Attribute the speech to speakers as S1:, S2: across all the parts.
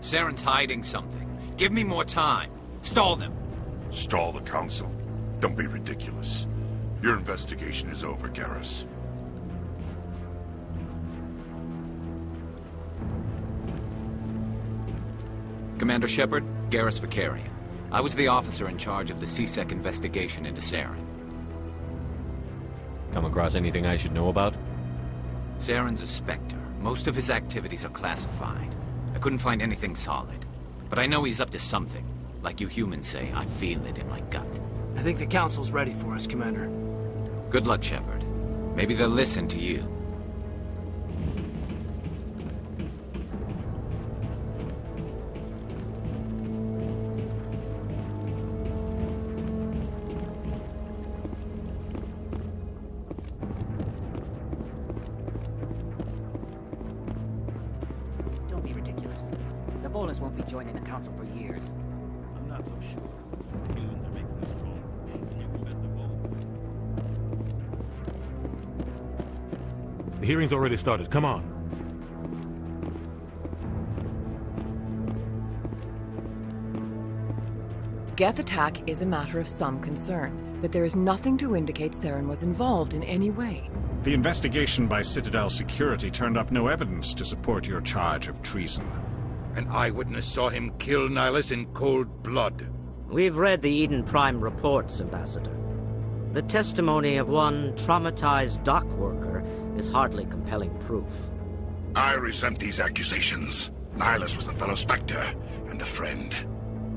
S1: Saren's hiding something. Give me more time. Stall them.
S2: Stall the council? Don't be ridiculous. Your investigation is over, Garrus.
S1: Commander Shepard, Garrus Vicarian. I was the officer in charge of the C-Sec investigation into Saren.
S3: Come across anything I should know about?
S1: Saren's a Spectre. Most of his activities are classified. I couldn't find anything solid. But I know he's up to something. Like you humans say, I feel it in my gut.
S4: I think the Council's ready for us, Commander.
S1: Good luck, Shepard. Maybe they'll listen to you.
S5: Don't be ridiculous. The Volus won't be joining the Council for years.
S6: I'm not so sure. Humans are making a strong push, and you can bet the Volus.
S7: The hearing's already started. Come on.
S8: Geth attack is a matter of some concern, but there is nothing to indicate Saren was involved in any way.
S9: The investigation by Citadel Security turned up no evidence to support your charge of treason.
S10: An eyewitness saw him kill Nihilus in cold blood.
S11: We've read the Eden Prime reports, Ambassador. The testimony of one traumatized dock worker is hardly compelling proof.
S2: I resent these accusations. Nihilus was a fellow Spectre and a friend.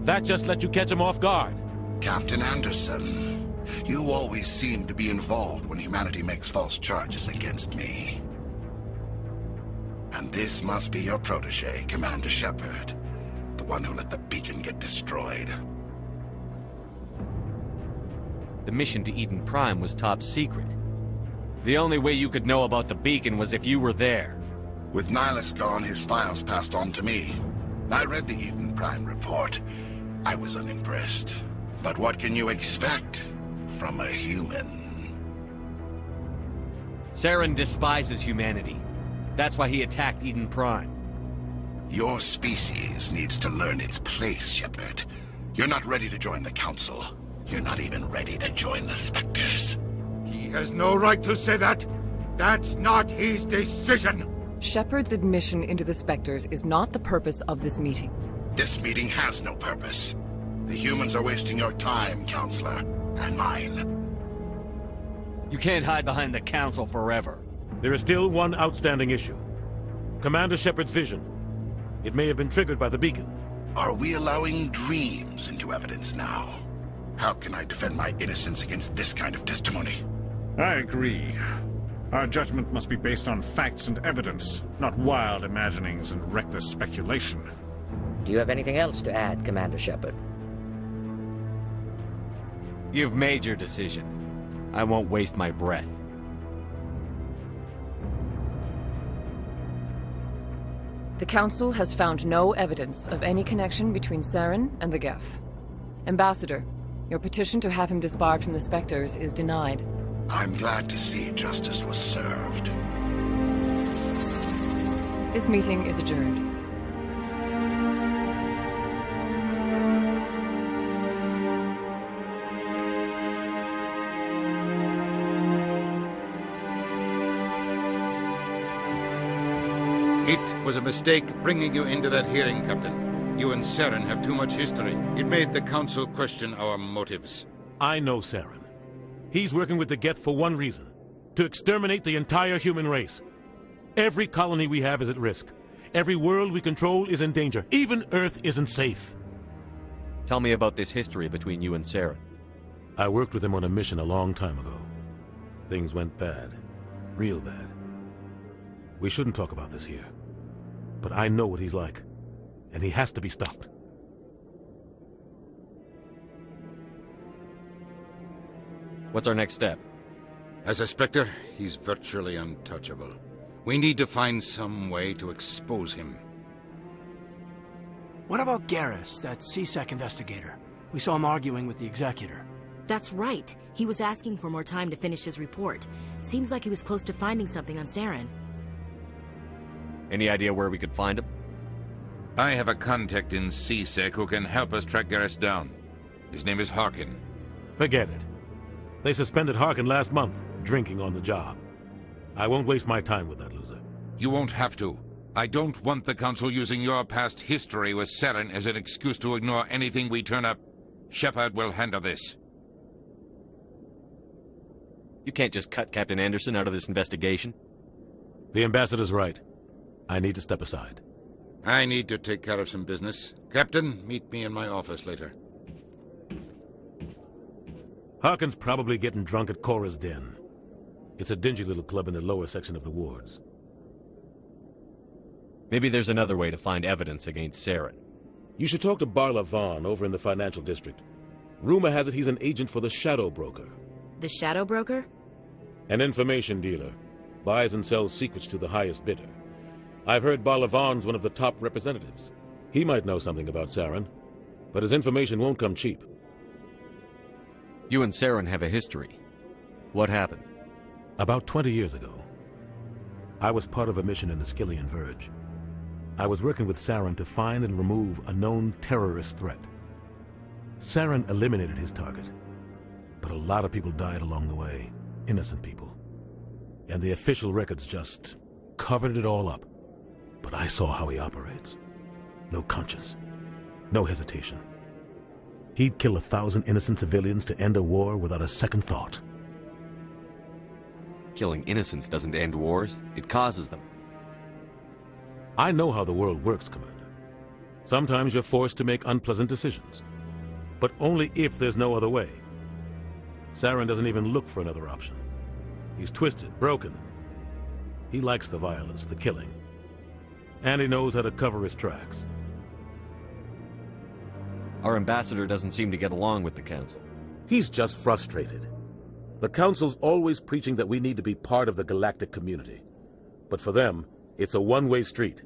S7: That just let you catch him off guard.
S2: Captain Anderson, you always seem to be involved when humanity makes false charges against me. And this must be your protege, Commander Shepard. The one who let the beacon get destroyed.
S3: The mission to Eden Prime was top secret. The only way you could know about the beacon was if you were there.
S2: With Nihilus gone, his files passed on to me. I read the Eden Prime report. I was unimpressed. But what can you expect from a human?
S3: Saren despises humanity. That's why he attacked Eden Prime.
S2: Your species needs to learn its place, Shepard. You're not ready to join the Council. You're not even ready to join the Spectres.
S10: He has no right to say that. That's not his decision.
S8: Shepard's admission into the Spectres is not the purpose of this meeting.
S2: This meeting has no purpose. The humans are wasting your time, Counselor, and mine.
S3: You can't hide behind the Council forever.
S7: There is still one outstanding issue. Commander Shepard's vision. It may have been triggered by the beacon.
S2: Are we allowing dreams into evidence now? How can I defend my innocence against this kind of testimony?
S9: I agree. Our judgment must be based on facts and evidence, not wild imaginings and reckless speculation.
S11: Do you have anything else to add, Commander Shepard?
S3: You've made your decision. I won't waste my breath.
S8: The Council has found no evidence of any connection between Saren and the Geth. Ambassador, your petition to have him disbarred from the Spectres is denied.
S2: I'm glad to see justice was served.
S8: This meeting is adjourned.
S10: It was a mistake bringing you into that hearing, Captain. You and Saren have too much history. It made the Council question our motives.
S7: I know Saren. He's working with the Geth for one reason. To exterminate the entire human race. Every colony we have is at risk. Every world we control is in danger. Even Earth isn't safe.
S3: Tell me about this history between you and Saren.
S7: I worked with him on a mission a long time ago. Things went bad. Real bad. We shouldn't talk about this here. But I know what he's like. And he has to be stopped.
S3: What's our next step?
S10: As a Spectre, he's virtually untouchable. We need to find some way to expose him.
S4: What about Garrus, that C-Sec investigator? We saw him arguing with the Executor.
S12: That's right. He was asking for more time to finish his report. Seems like he was close to finding something on Saren.
S3: Any idea where we could find him?
S10: I have a contact in CSEC who can help us track Garrus down. His name is Harkin.
S7: Forget it. They suspended Harkin last month, drinking on the job. I won't waste my time with that loser.
S10: You won't have to. I don't want the Council using your past history with Saren as an excuse to ignore anything we turn up. Shepard will handle this.
S3: You can't just cut Captain Anderson out of this investigation.
S7: The ambassador's right. I need to step aside.
S10: I need to take care of some business. Captain, meet me in my office later.
S7: Harkin's probably getting drunk at Cora's Den. It's a dingy little club in the lower section of the wards.
S3: Maybe there's another way to find evidence against Saren.
S7: You should talk to Barla Vaughn over in the financial district. Rumor has it he's an agent for the Shadow Broker.
S12: The Shadow Broker?
S7: An information dealer. Buys and sells secrets to the highest bidder. I've heard Barla Vaughn's one of the top representatives. He might know something about Saren, but his information won't come cheap.
S3: You and Saren have a history. What happened?
S7: About 20 years ago, I was part of a mission in the Skillian Verge. I was working with Saren to find and remove a known terrorist threat. Saren eliminated his target, but a lot of people died along the way, innocent people. And the official records just covered it all up. But I saw how he operates. No conscience, no hesitation. He'd kill 1,000 innocent civilians to end a war without a second thought.
S3: Killing innocents doesn't end wars, it causes them.
S7: I know how the world works, Commander. Sometimes you're forced to make unpleasant decisions. But only if there's no other way. Saren doesn't even look for another option. He's twisted, broken. He likes the violence, the killing. And he knows how to cover his tracks.
S3: Our ambassador doesn't seem to get along with the Council.
S7: He's just frustrated. The Council's always preaching that we need to be part of the galactic community. But for them, it's a one-way street.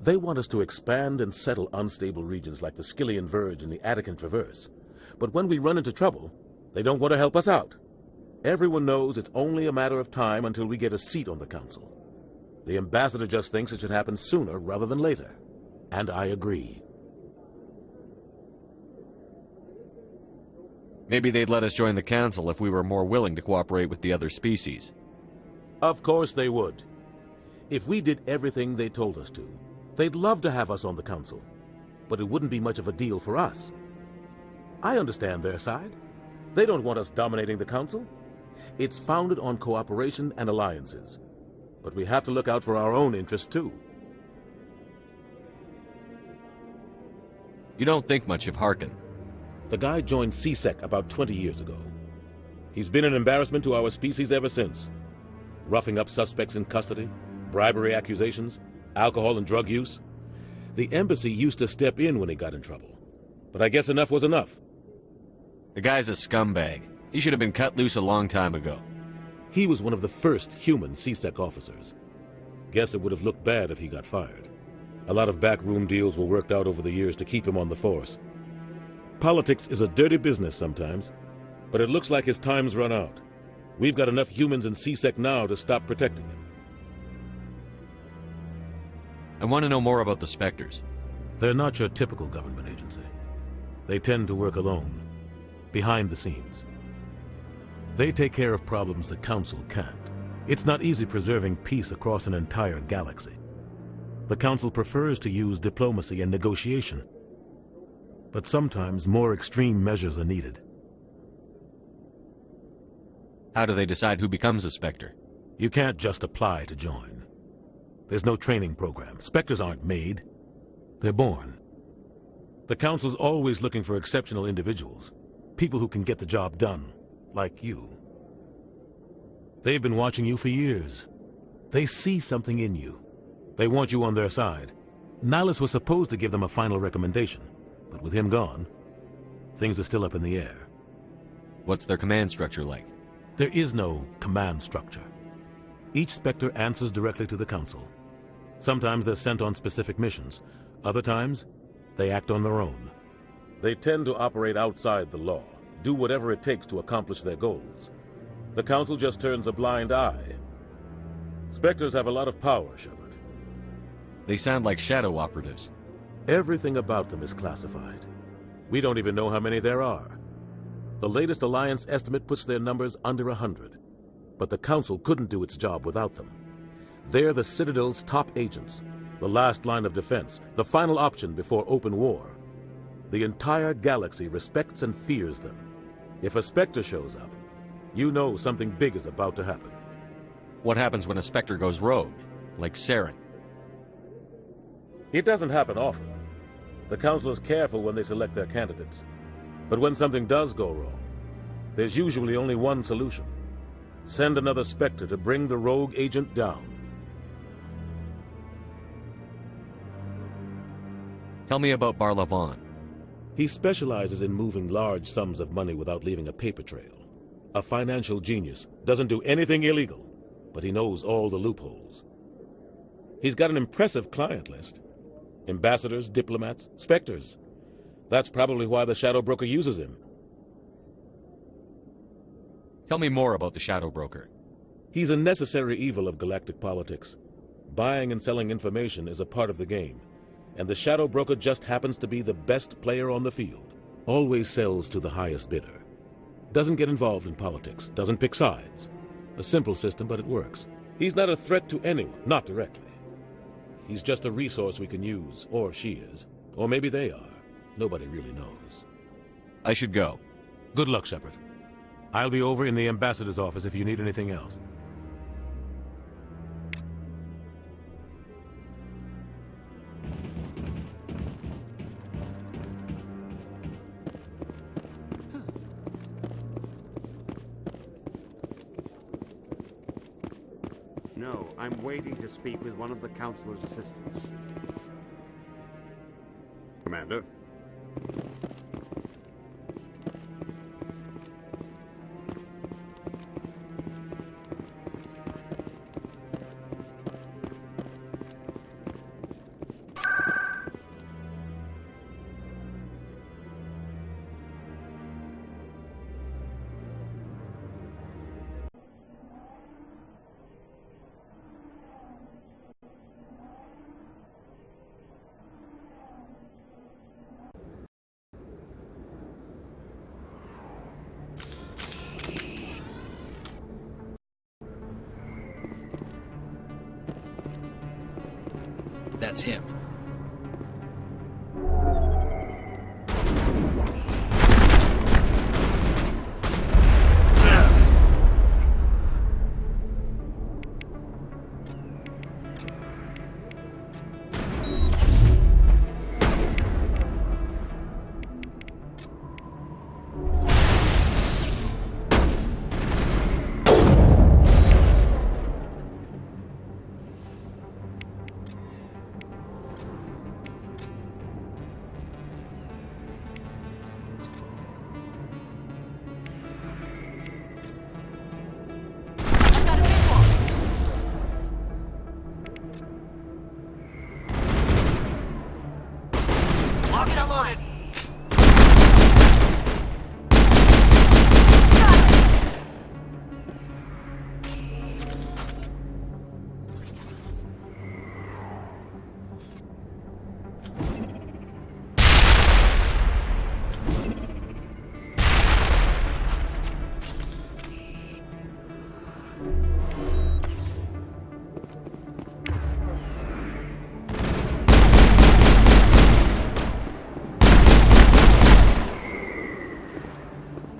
S7: They want us to expand and settle unstable regions like the Skillian Verge and the Attican Traverse. But when we run into trouble, they don't want to help us out. Everyone knows it's only a matter of time until we get a seat on the Council. The ambassador just thinks it should happen sooner rather than later. And I agree.
S3: Maybe they'd let us join the Council if we were more willing to cooperate with the other species.
S7: Of course they would. If we did everything they told us to, they'd love to have us on the Council. But it wouldn't be much of a deal for us. I understand their side. They don't want us dominating the Council. It's founded on cooperation and alliances. But we have to look out for our own interests, too.
S3: You don't think much of Harkin.
S7: The guy joined CSEC about 20 years ago. He's been an embarrassment to our species ever since. Roughing up suspects in custody, bribery accusations, alcohol and drug use. The embassy used to step in when he got in trouble. But I guess enough was enough.
S3: The guy's a scumbag. He should have been cut loose a long time ago.
S7: He was one of the first human CSEC officers. Guess it would have looked bad if he got fired. A lot of backroom deals were worked out over the years to keep him on the force. Politics is a dirty business sometimes, but it looks like his time's run out. We've got enough humans in CSEC now to stop protecting him.
S3: I want to know more about the Spectres.
S7: They're not your typical government agency. They tend to work alone, behind the scenes. They take care of problems the Council can't. It's not easy preserving peace across an entire galaxy. The Council prefers to use diplomacy and negotiation. But sometimes more extreme measures are needed.
S3: How do they decide who becomes a Spectre?
S7: You can't just apply to join. There's no training program. Spectres aren't made. They're born. The Council's always looking for exceptional individuals. People who can get the job done. Like you. They've been watching you for years. They see something in you. They want you on their side. Nihilus was supposed to give them a final recommendation, but with him gone, things are still up in the air.
S3: What's their command structure like?
S7: There is no command structure. Each Spectre answers directly to the Council. Sometimes they're sent on specific missions. Other times, they act on their own. They tend to operate outside the law, do whatever it takes to accomplish their goals. The Council just turns a blind eye. Spectres have a lot of power, Shepard.
S3: They sound like shadow operatives.
S7: Everything about them is classified. We don't even know how many there are. The latest Alliance estimate puts their numbers under 100. But the Council couldn't do its job without them. They're the Citadel's top agents, the last line of defense, the final option before open war. The entire galaxy respects and fears them. If a Spectre shows up, you know something big is about to happen.
S3: What happens when a Spectre goes rogue, like Saren?
S7: It doesn't happen often. The Council is careful when they select their candidates. But when something does go wrong, there's usually only one solution. Send another Spectre to bring the rogue agent down.
S3: Tell me about Barlavon.
S7: He specializes in moving large sums of money without leaving a paper trail. A financial genius, doesn't do anything illegal, but he knows all the loopholes. He's got an impressive client list. Ambassadors, diplomats, Spectres. That's probably why the Shadow Broker uses him.
S3: Tell me more about the Shadow Broker.
S7: He's a necessary evil of galactic politics. Buying and selling information is a part of the game, and the Shadow Broker just happens to be the best player on the field. Always sells to the highest bidder. Doesn't get involved in politics, doesn't pick sides. A simple system, but it works. He's not a threat to anyone, not directly. He's just a resource we can use, or she is. Or maybe they are. Nobody really knows.
S3: I should go.
S7: Good luck, Shepard. I'll be over in the Ambassador's office if you need anything else.
S13: No, I'm waiting to speak with one of the Councilor's assistants. Commander?
S14: That's him.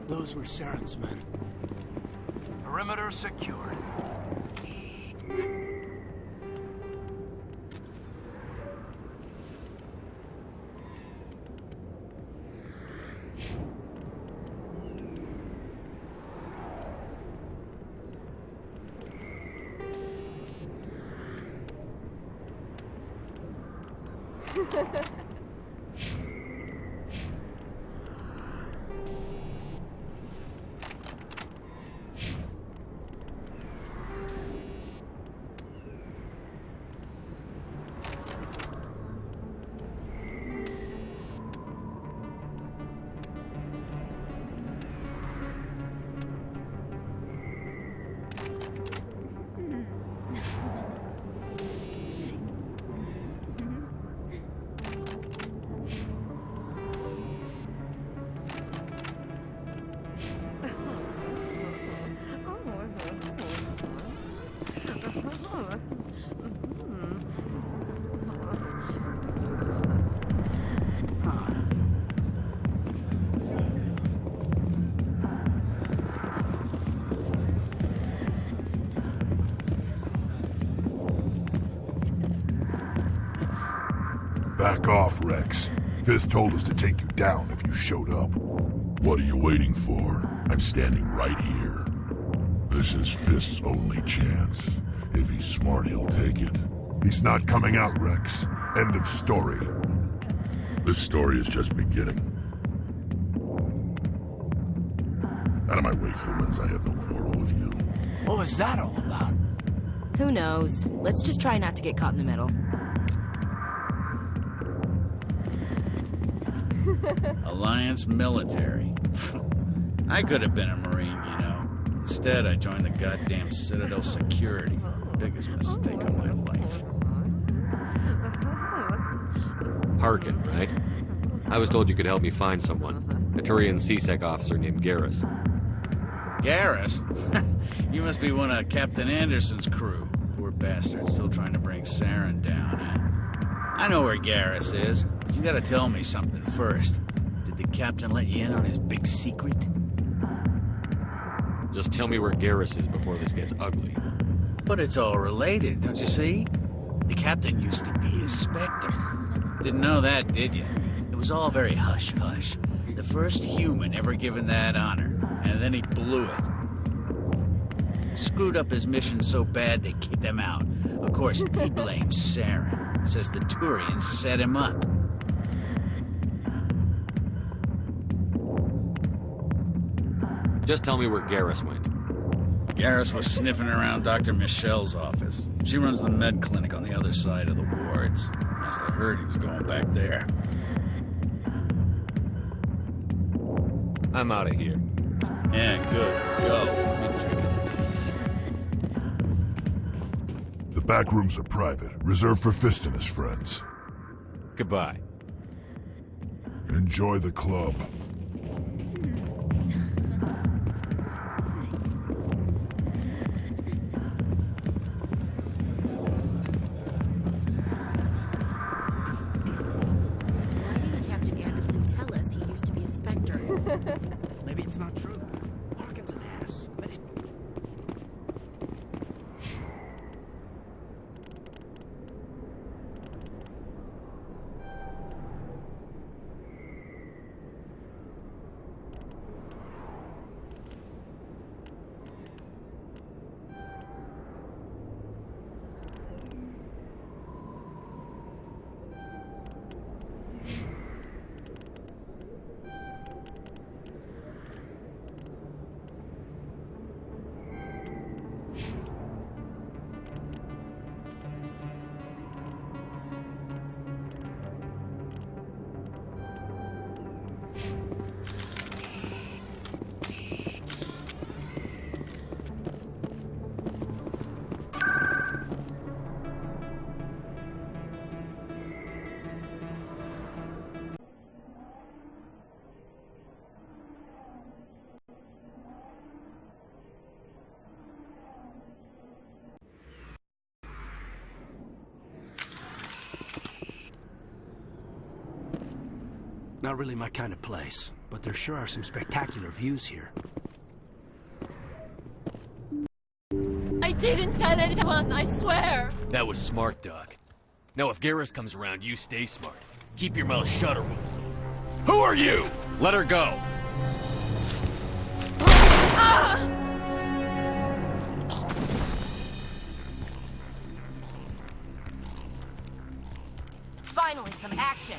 S4: Those were Saren's men. Perimeter secured.
S14: Back off, Rex. Fist told us to take you down if you showed up. What are you waiting for? I'm standing right here. This is Fist's only chance. If he's smart, he'll take it. He's not coming out, Rex. End of story. This story is just beginning. Out of my way, humans. I have no quarrel with you.
S4: What was that all about?
S12: Who knows? Let's just try not to get caught in the middle.
S15: Alliance military. I could have been a Marine, you know. Instead, I joined the goddamn Citadel security. Biggest mistake of my life.
S3: Harkin, right? I was told you could help me find someone. A Turian CSEC officer named Garrus.
S15: Garrus? You must be one of Captain Anderson's crew. Poor bastard, still trying to bring Saren down, eh? I know where Garrus is, but you gotta tell me something first. Did the captain let you in on his big secret?
S3: Just tell me where Garrus is before this gets ugly.
S15: But it's all related, don't you see? The captain used to be his Spectre. Didn't know that, did you? It was all very hush-hush. The first human ever given that honor, and then he blew it. Screwed up his mission so bad they kicked him out. Of course, he blames Saren. Says the Turians set him up.
S3: Just tell me where Garrus went.
S15: Garrus was sniffing around Dr. Michelle's office. She runs the med clinic on the other side of the wards. Must have heard he was going back there.
S3: I'm out of here.
S15: Yeah, good. Go. Let me drink in peace.
S14: The back rooms are private, reserved for Fist and his friends.
S3: Goodbye.
S14: Enjoy the club.
S12: Why didn't Captain Anderson tell us he used to be a Spectre?
S4: Maybe it's not true. Harkin's an ass. But it... Not really my kind of place, but there sure are some spectacular views here.
S16: I didn't tell anyone, I swear!
S3: That was smart, Doc. Now if Garrus comes around, you stay smart. Keep your mouth shut or we'll... Who are you? Let her go.
S16: Ah!
S12: Finally, some action!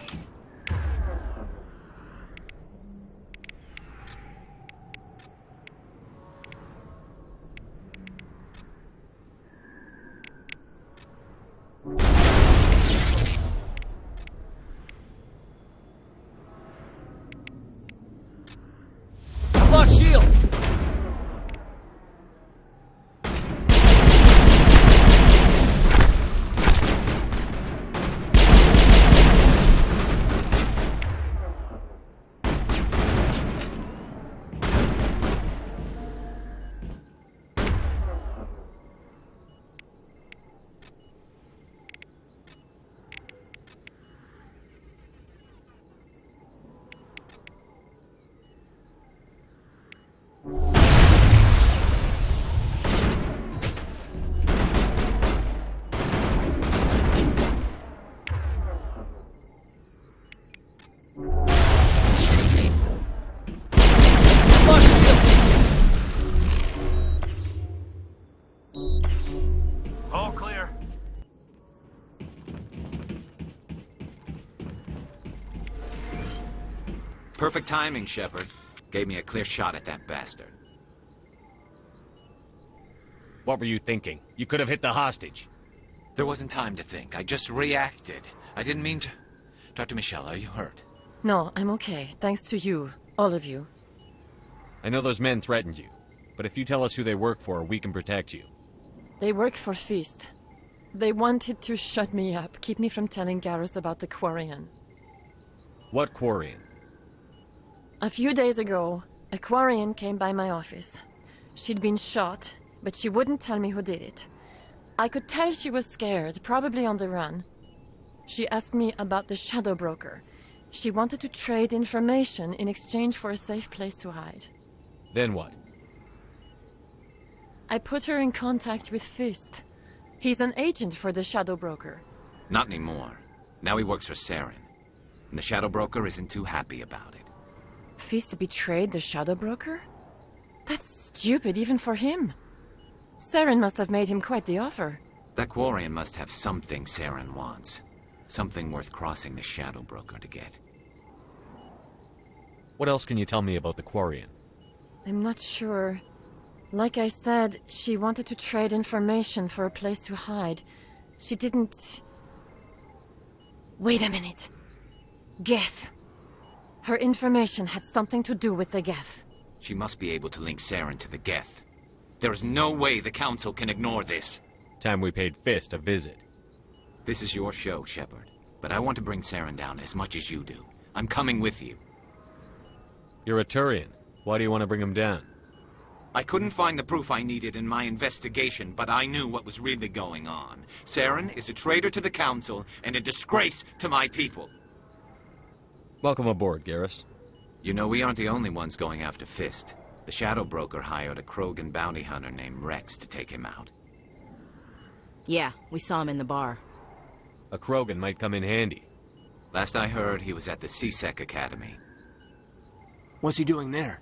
S3: I've lost shields!
S1: Perfect timing, Shepard. Gave me a clear shot at that bastard.
S3: What were you thinking? You could have hit the hostage.
S1: There wasn't time to think. I just reacted. I didn't mean to... Dr. Michelle, are you hurt?
S8: No, I'm okay. Thanks to you. All of you.
S3: I know those men threatened you, but if you tell us who they work for, we can protect you.
S8: They work for Feast. They wanted to shut me up, keep me from telling Garrus about the Quarian.
S3: What Quarian?
S8: A few days ago, a Quarian came by my office. She'd been shot, but she wouldn't tell me who did it. I could tell she was scared, probably on the run. She asked me about the Shadow Broker. She wanted to trade information in exchange for a safe place to hide.
S3: Then what?
S8: I put her in contact with Fist. He's an agent for the Shadow Broker.
S1: Not anymore. Now he works for Saren. And the Shadow Broker isn't too happy about it.
S8: Fist betrayed the Shadow Broker? That's stupid even for him. Saren must have made him quite the offer.
S1: That Quarian must have something Saren wants. Something worth crossing the Shadow Broker to get.
S3: What else can you tell me about the Quarian?
S8: I'm not sure. Like I said, she wanted to trade information for a place to hide. She didn't... Wait a minute. Geth. Her information had something to do with the Geth.
S1: She must be able to link Saren to the Geth. There is no way the Council can ignore this.
S3: Time we paid Fist a visit.
S1: This is your show, Shepard. But I want to bring Saren down as much as you do. I'm coming with you.
S3: You're a Turian. Why do you want to bring him down?
S1: I couldn't find the proof I needed in my investigation, but I knew what was really going on. Saren is a traitor to the Council and a disgrace to my people.
S3: Welcome aboard, Garrus.
S1: You know, we aren't the only ones going after Fist. The Shadow Broker hired a Krogan bounty hunter named Rex to take him out.
S12: Yeah, we saw him in the bar.
S3: A Krogan might come in handy.
S1: Last I heard, he was at the C-Sec Academy.
S4: What's he doing there?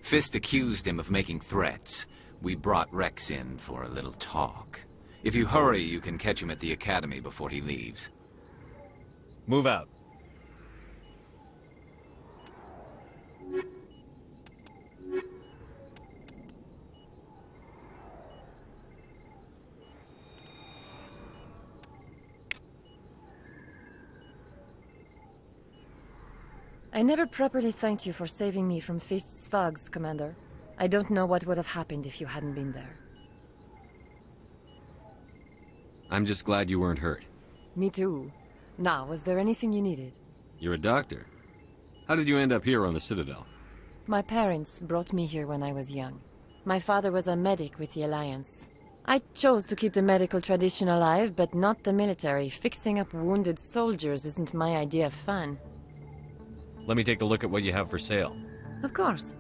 S1: Fist accused him of making threats. We brought Rex in for a little talk. If you hurry, you can catch him at the Academy before he leaves.
S3: Move out.
S8: I never properly thanked you for saving me from Fist's thugs, Commander. I don't know what would have happened if you hadn't been there.
S17: I'm just glad you weren't hurt.
S8: Me too. Now, was there anything you needed?
S17: You're a doctor. How did you end up here on the Citadel?
S8: My parents brought me here when I was young. My father was a medic with the Alliance. I chose to keep the medical tradition alive, but not the military. Fixing up wounded soldiers isn't my idea of fun.
S3: Let me take a look at what you have for sale.
S8: Of course.